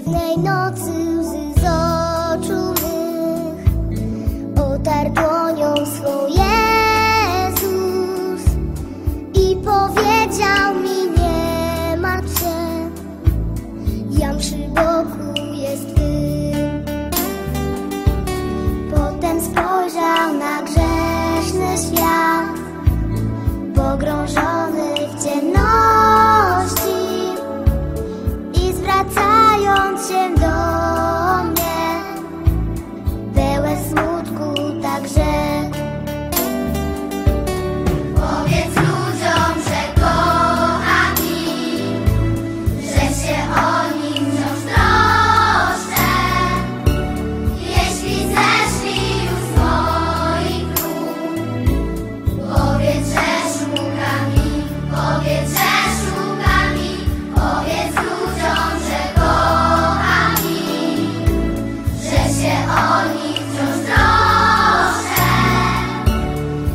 Jednej nocy łzy z oczu mych otarł dłonią swą Jezus i powiedział mi: nie martw się, jam przy boku jest Ty. Potem spojrzał na grzeszny świat, pogrążony w ciemności, i zwracając się do mnie, pełen smutku także: powiedz ludziom, że kocham ich, że się o nich wciąż troszczę. Jeśli zeszli już z moich nóg, powiedz, że szukam ich, powiedz, że szukam ich, powiedz ludziom, że kocham ich, że się o nich wciąż troszczę.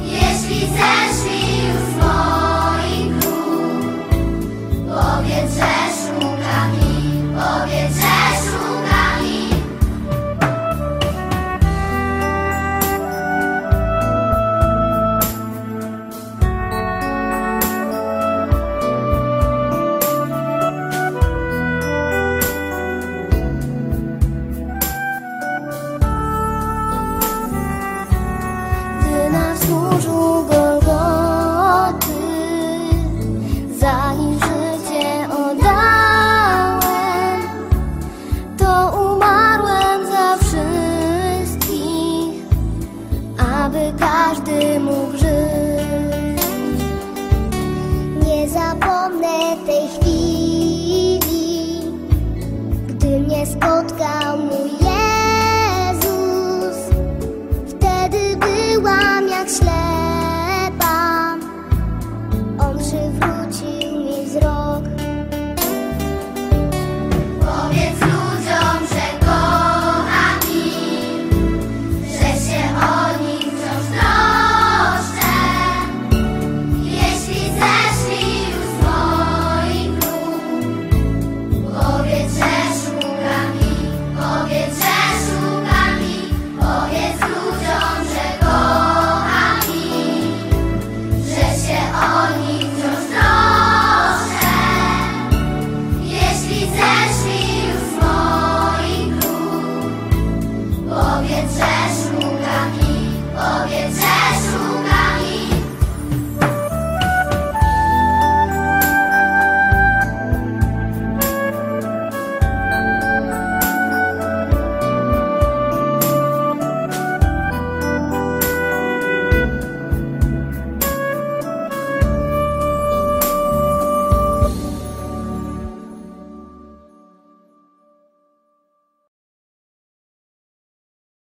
Jeśli zeszli już z moich nóg, powiedz, że szukam ich, powiedz, że szukam ich. Gdy na wzgórzu Golgoty za nim życie oddałem, to umarłem za wszystkich, aby każdy mógł żyć. Nie zapomnę tej chwili, gdy mnie spotkał